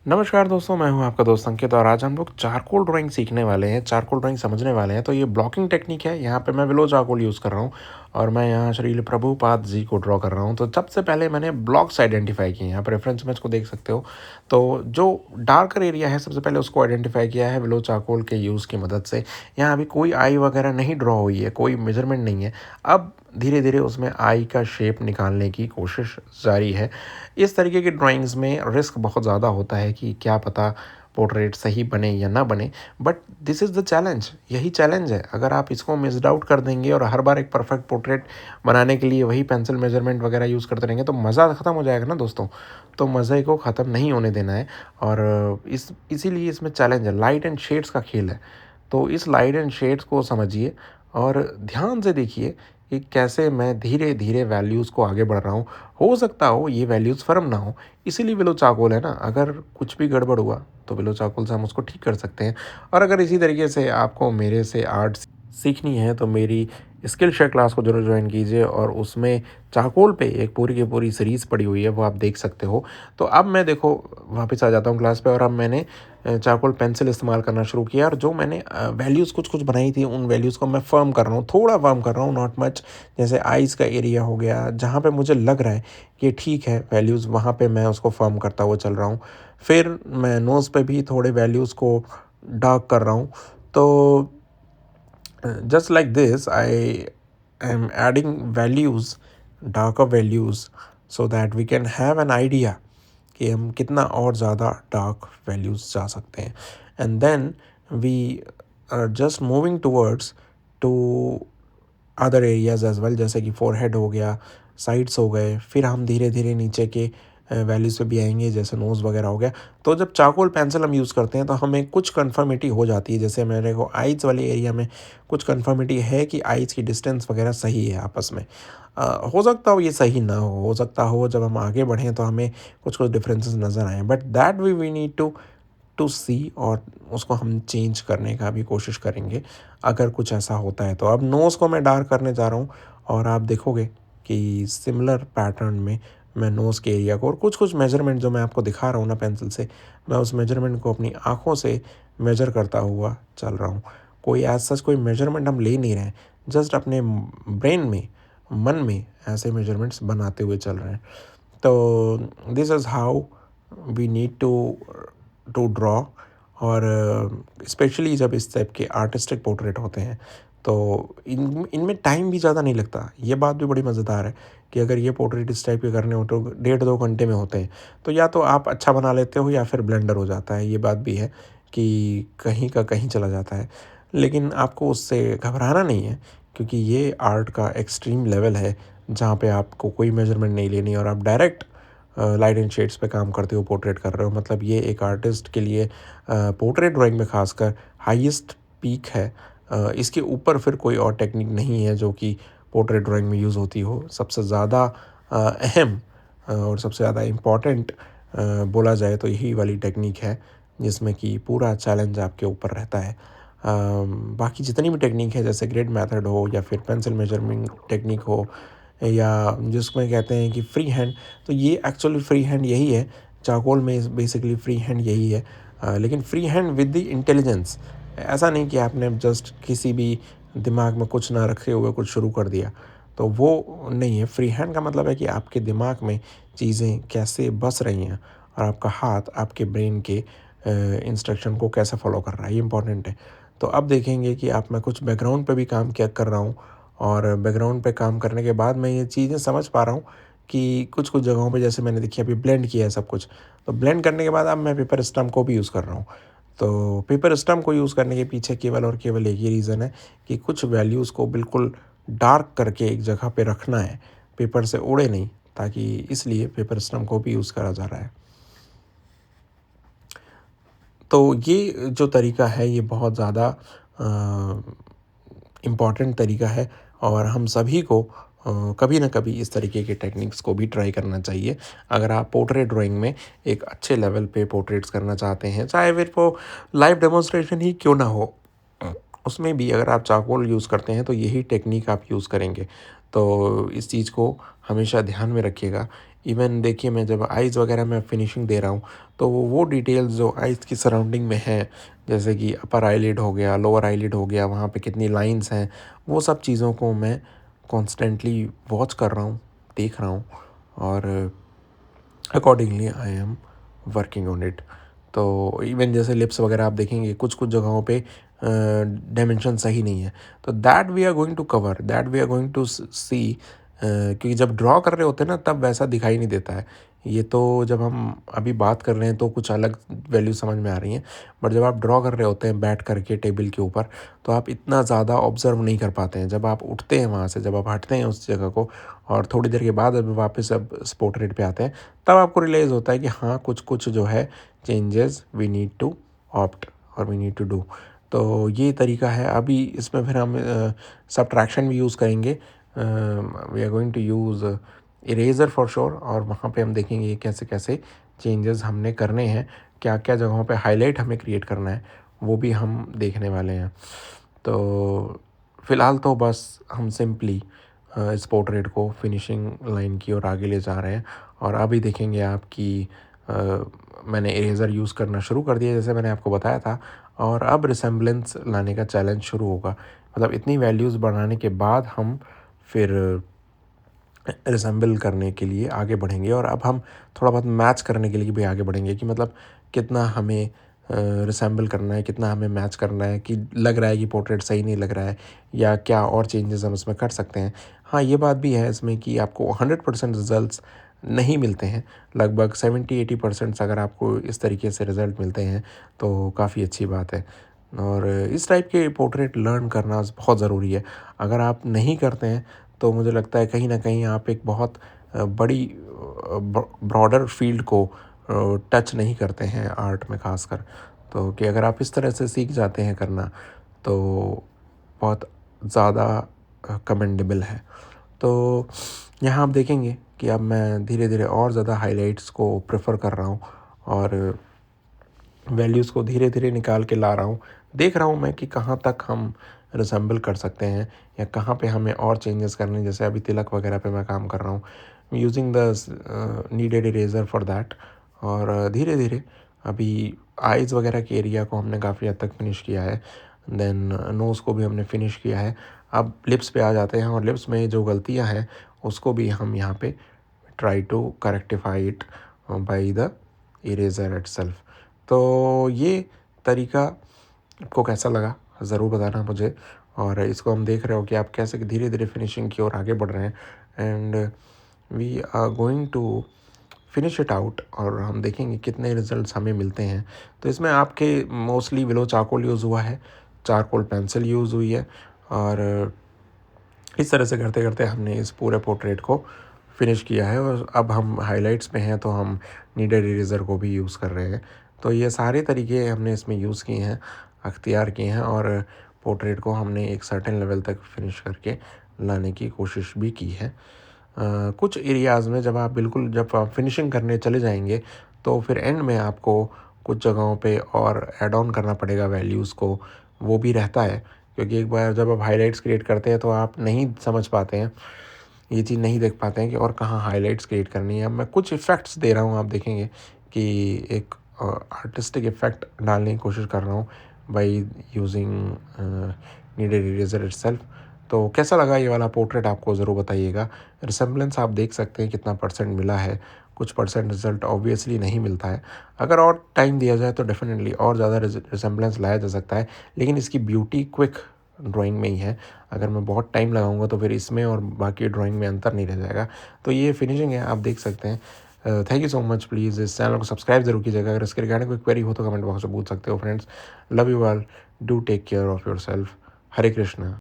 नमस्कार दोस्तों, मैं हूं आपका दोस्त अंकित और आज हम लोग चारकोल ड्राइंग सीखने वाले हैं, चारकोल ड्राइंग समझने वाले हैं। तो ये ब्लॉकिंग टेक्निक है, यहाँ पे मैं विलो चारकोल यूज़ कर रहा हूँ और मैं यहाँ श्रील प्रभुपाद जी को ड्रॉ कर रहा हूँ। तो सबसे पहले मैंने ब्लॉक्स आइडेंटिफाई किए हैं, यहाँ पर रेफरेंस में इसको देख सकते हो। तो जो डार्कर एरिया है सबसे पहले उसको आइडेंटिफाई किया है विलो चारकोल के यूज़ की मदद से। यहाँ अभी कोई आई वगैरह नहीं ड्रॉ हुई है, कोई मेजरमेंट नहीं है। अब धीरे धीरे उसमें आई का शेप निकालने की कोशिश जारी है। इस तरीके की ड्राइंग्स में रिस्क बहुत ज़्यादा होता है कि क्या पता पोर्ट्रेट सही बने या ना बने, but this is the challenge. यही चैलेंज है। अगर आप इसको मिस्ड आउट कर देंगे और हर बार एक परफेक्ट पोर्ट्रेट बनाने के लिए वही पेंसिल मेजरमेंट वगैरह यूज़ करते रहेंगे तो मज़ा ख़त्म हो जाएगा ना दोस्तों। तो मज़े को ख़त्म नहीं होने देना है और इसीलिए इसमें चैलेंज है, लाइट एंड शेड्स का खेल है। तो इस लाइट एंड शेड्स को समझिए और ध्यान से देखिए कि कैसे मैं धीरे धीरे वैल्यूज़ को आगे बढ़ रहा हूँ। हो सकता हो ये वैल्यूज़ फ़र्म ना हो, इसीलिए विलो चारकोल है ना। अगर कुछ भी गड़बड़ हुआ तो विलो चारकोल से हम उसको ठीक कर सकते हैं। और अगर इसी तरीके से आपको मेरे से आर्ट सीखनी है तो मेरी स्किल शेयर क्लास को ज़रूर ज्वाइन कीजिए और उसमें चारकोल पे एक पूरी की पूरी सीरीज़ पड़ी हुई है, वो आप देख सकते हो। तो अब मैं देखो वापस आ जाता हूँ क्लास पे और अब मैंने चारकोल पेंसिल इस्तेमाल करना शुरू किया और जो मैंने वैल्यूज़ कुछ कुछ बनाई थी उन वैल्यूज़ को मैं फर्म कर रहा हूँ, थोड़ा फर्म कर रहा हूँ, नॉट मच। जैसे आइज़ का एरिया हो गया, जहाँ पे मुझे लग रहा है कि ठीक है वैल्यूज़, वहाँ पे मैं उसको फर्म करता हुआ चल रहा हूँ। फिर मैं नोज़ पे भी थोड़े वैल्यूज़ को डार्क कर रहा हूँ। तो just like this I am adding values, darker values, so that we can have an idea कि हम कितना और ज़्यादा डार्क वैल्यूज़ जा सकते हैं। And then we are just moving towards to other areas as well, जैसे कि फोरहेड हो गया, साइड्स हो गए। फिर हम धीरे धीरे नीचे के वैल्यूज़ पे भी आएंगे, जैसे नोज़ वगैरह हो गया। तो जब चारकोल पेंसिल हम यूज़ करते हैं तो हमें कुछ कन्फर्मिटी हो जाती है। जैसे मेरे को आइज़ वाले एरिया में कुछ कन्फर्मिटी है कि आइज़ की डिस्टेंस वगैरह सही है आपस में। हो सकता हो ये सही ना हो सकता हो जब हम आगे बढ़ें तो हमें कुछ कुछ डिफरेंसेस नज़र आएँ, but that we need to see और उसको हम चेंज करने का भी कोशिश करेंगे अगर कुछ ऐसा होता है तो। अब नोज़ को मैं डार्क करने जा रहा हूँ और आप देखोगे कि सिमिलर पैटर्न में मैं नोज़ के एरिया को और कुछ कुछ मेजरमेंट जो मैं आपको दिखा रहा हूँ ना पेंसिल से, मैं उस मेजरमेंट को अपनी आँखों से मेजर करता हुआ चल रहा हूँ। कोई एज सच कोई मेजरमेंट हम ले नहीं रहे हैं, जस्ट अपने ब्रेन में, मन में ऐसे मेजरमेंट्स बनाते हुए चल रहे हैं। तो this is how we need to draw. और स्पेशली जब इस टाइप के आर्टिस्टिक पोर्ट्रेट होते हैं तो इनमें टाइम भी ज़्यादा नहीं लगता। ये बात भी बड़ी मज़ेदार है कि अगर ये पोर्ट्रेट इस टाइप के करने हो तो 1.5-2 घंटे में होते हैं। तो या तो आप अच्छा बना लेते हो या फिर ब्लेंडर हो जाता है। ये बात भी है कि कहीं का कहीं चला जाता है, लेकिन आपको उससे घबराना नहीं है क्योंकि ये आर्ट का एक्सट्रीम लेवल है जहाँ पे आपको कोई मेजरमेंट नहीं लेनी और आप डायरेक्ट लाइट एंड शेड्स पे काम करते हो, पोर्ट्रेट कर रहे हो। मतलब ये एक आर्टिस्ट के लिए पोर्ट्रेट ड्राइंग में खासकर हाईएस्ट पीक है। इसके ऊपर फिर कोई और टेक्निक नहीं है जो कि पोर्ट्रेट ड्राइंग में यूज़ होती हो। सबसे ज़्यादा अहम और सबसे ज़्यादा इम्पॉर्टेंट बोला जाए तो यही वाली टेक्निक है जिसमें कि पूरा चैलेंज आपके ऊपर रहता है। बाकी जितनी भी टेक्निक है जैसे ग्रिड मेथड हो या फिर पेंसिल मेजरमेंट टेक्निक हो या जिसमें कहते हैं कि फ्री हैंड, तो ये एक्चुअली फ्री हैंड यही है। चारकोल में बेसिकली फ्री हैंड यही है, लेकिन free hand with the intelligence. ऐसा नहीं कि आपने जस्ट किसी भी दिमाग में कुछ ना रखे हुए कुछ शुरू कर दिया, तो वो नहीं है। फ्री हैंड का मतलब है कि आपके दिमाग में चीज़ें कैसे बस रही हैं और आपका हाथ आपके ब्रेन के इंस्ट्रक्शन को कैसे फॉलो कर रहा है, ये इंपॉर्टेंट है। तो अब देखेंगे कि आप मैं कुछ बैकग्राउंड पे भी काम क्या कर रहा हूँ और बैकग्राउंड पे काम करने के बाद मैं ये चीज़ें समझ पा रहा हूँ कि कुछ कुछ जगहों पे जैसे मैंने देखिए अभी ब्लेंड किया है सब कुछ। तो ब्लेंड करने के बाद अब मैं पेपर स्टम्प को भी यूज़ कर रहा हूँ। तो पेपर स्टम्प को यूज़ करने के पीछे केवल और केवल एक ही रीज़न है कि कुछ वैल्यूज़ को बिल्कुल डार्क करके एक जगह पे रखना है, पेपर से उड़े नहीं, ताकि इसलिए पेपर स्टम्प को भी यूज़ करा जा रहा है। तो ये जो तरीका है ये बहुत ज़्यादा इम्पॉर्टेंट तरीका है और हम सभी को कभी ना कभी इस तरीके के टेक्निक्स को भी ट्राई करना चाहिए अगर आप पोर्ट्रेट ड्राइंग में एक अच्छे लेवल पे पोर्ट्रेट्स करना चाहते हैं, चाहे फिर वो लाइव डेमोन्स्ट्रेशन ही क्यों ना हो। उसमें भी अगर आप चारकोल यूज़ करते हैं तो यही टेक्निक आप यूज़ करेंगे। तो इस चीज़ को हमेशा ध्यान में रखिएगा। इवन देखिए मैं जब आइज़ वगैरह में फिनिशिंग दे रहा हूँ तो वो डिटेल्स जो आइज़ की सराउंडिंग में हैं, जैसे कि अपर आईलिड हो गया, लोअर आईलिड हो गया, वहाँ पे कितनी लाइंस हैं, वो सब चीज़ों को मैं कॉन्स्टेंटली वॉच कर रहा हूँ, देख रहा हूँ और accordingly I am working on it. तो इवन जैसे लिप्स वगैरह आप देखेंगे कुछ कुछ जगहों पे डायमेंशन सही नहीं है, तो that we are going to cover, that we are going to see. क्योंकि जब ड्रॉ कर रहे होते हैं ना तब वैसा दिखाई नहीं देता है। ये तो जब हम अभी बात कर रहे हैं तो कुछ अलग वैल्यू समझ में आ रही हैं, बट जब आप ड्रॉ कर रहे होते हैं बैठ करके टेबल के ऊपर तो आप इतना ज़्यादा ऑब्जर्व नहीं कर पाते हैं। जब आप उठते हैं वहाँ से, जब आप हटते हैं उस जगह को और थोड़ी देर के बाद जब वापस अब पोर्ट्रेट पे आते हैं, तब आपको रियलाइज़ होता है कि हाँ कुछ कुछ जो है changes we need to opt और वी नीड टू डू। तो ये तरीका है। अभी इसमें फिर हम सबट्रैक्शन भी यूज़ करेंगे। We are going to use eraser for sure, और वहाँ पे हम देखेंगे कैसे कैसे चेंजेस हमने करने हैं, क्या क्या जगहों पे हाईलाइट हमें क्रिएट करना है, वो भी हम देखने वाले हैं। तो फ़िलहाल तो बस हम सिंपली इस पोर्ट्रेट को फिनिशिंग लाइन की ओर आगे ले जा रहे हैं। और अभी देखेंगे आप कि मैंने इरेज़र यूज़ करना शुरू कर दिया जैसे मैंने आपको बताया था, और अब रिसेम्बलेंस लाने का चैलेंज शुरू होगा। मतलब इतनी वैल्यूज़ बढ़ाने के बाद हम फिर रिसेंबल करने के लिए आगे बढ़ेंगे, और अब हम थोड़ा बहुत मैच करने के लिए भी आगे बढ़ेंगे कि मतलब कितना हमें रिसेंबल करना है, कितना हमें मैच करना है, कि लग रहा है कि पोर्ट्रेट सही नहीं लग रहा है या क्या और चेंजेस हम इसमें कर सकते हैं। हाँ, ये बात भी है इसमें कि आपको 100% रिजल्ट्स नहीं मिलते हैं। लगभग 70-80% अगर आपको इस तरीके से रिज़ल्ट मिलते हैं तो काफ़ी अच्छी बात है। और इस टाइप के पोर्ट्रेट लर्न करना बहुत ज़रूरी है। अगर आप नहीं करते हैं तो मुझे लगता है कहीं न कहीं आप एक बहुत बड़ी ब्रॉडर फ़ील्ड को टच नहीं करते हैं आर्ट में ख़ासकर। तो कि अगर आप इस तरह से सीख जाते हैं करना तो बहुत ज़्यादा कमेंडेबल है। तो यहाँ आप देखेंगे कि अब मैं धीरे-धीरे और ज़्यादा हाइलाइट्स को प्रेफ़र कर रहा हूँ और वैल्यूज़ को धीरे-धीरे निकाल के ला रहा हूँ। देख रहा हूँ मैं कि कहाँ तक हम रिसेंबल कर सकते हैं या कहाँ पे हमें और चेंजेस करने हैं। जैसे अभी तिलक वगैरह पे मैं काम कर रहा हूँ, using the needed eraser for that. और धीरे-धीरे अभी आइज़ वगैरह के एरिया को हमने काफ़ी हद तक फिनिश किया है। देन नोज़ को भी हमने फिनिश किया है। अब लिप्स पे आ जाते हैं, और लिप्स में जो गलतियाँ हैं उसको भी हम यहाँ पे try to rectify it by the eraser itself. तो ये तरीका आपको कैसा लगा ज़रूर बताना मुझे। और इसको हम देख रहे हो कि आप कैसे धीरे-धीरे फिनिशिंग की ओर आगे बढ़ रहे हैं, and we are going to finish it out, और हम देखेंगे कितने रिजल्ट्स हमें मिलते हैं। तो इसमें आपके मोस्टली विलो चारकोल यूज़ हुआ है, चारकोल पेंसिल यूज़ हुई है, और इस तरह से करते-करते हमने इस पूरे पोर्ट्रेट को फिनिश किया है। और अब हम हाइलाइट्स में हैं तो हम नीडेड इरेज़र को भी यूज़ कर रहे हैं। तो ये सारे तरीके हमने इसमें यूज़ किए हैं, अख्तियार किए हैं, और पोर्ट्रेट को हमने एक सर्टेन लेवल तक फिनिश करके लाने की कोशिश भी की है। कुछ एरियाज़ में जब आप फिनिशिंग करने चले जाएँगे तो फिर एंड में आपको कुछ जगहों पे और ऐड ऑन करना पड़ेगा वैल्यूज़ को, वो भी रहता है। क्योंकि एक बार जब आप हाइलाइट्स क्रिएट करते हैं तो आप नहीं समझ पाते हैं, ये चीज़ नहीं देख पाते हैं कि और कहाँ हाइलाइट्स क्रिएट करनी है। अब मैं कुछ इफ़ेक्ट्स दे रहा हूँ, आप देखेंगे कि एक आर्टिस्टिक इफ़ेक्ट डालने की कोशिश कर रहा हूँ by using needed eraser itself. तो कैसा लगा ये वाला पोर्ट्रेट आपको ज़रूर बताइएगा। रिसेम्बलेंस आप देख सकते हैं कितना परसेंट मिला है, कुछ परसेंट रिज़ल्ट ऑब्वियसली नहीं मिलता है। अगर और टाइम दिया जाए तो डेफ़िनेटली और ज़्यादा रिसेम्बलेंस लाया जा सकता है, लेकिन इसकी ब्यूटी क्विक ड्राइंग में ही है। अगर मैं बहुत टाइम लगाऊंगा तो फिर इसमें और बाकी ड्राइंग में अंतर नहीं रह जाएगा। तो ये फिनिशिंग है, आप देख सकते हैं। Thank you so much. Please इस चैनल को सब्सक्राइब ज़रूर कीजिएगा। अगर इसके रिगार्डिंग कोई क्वेरी हो तो कमेंट बॉक्स में पूछ सकते हो friends. Love you all, do take care of yourself. Hare Krishna.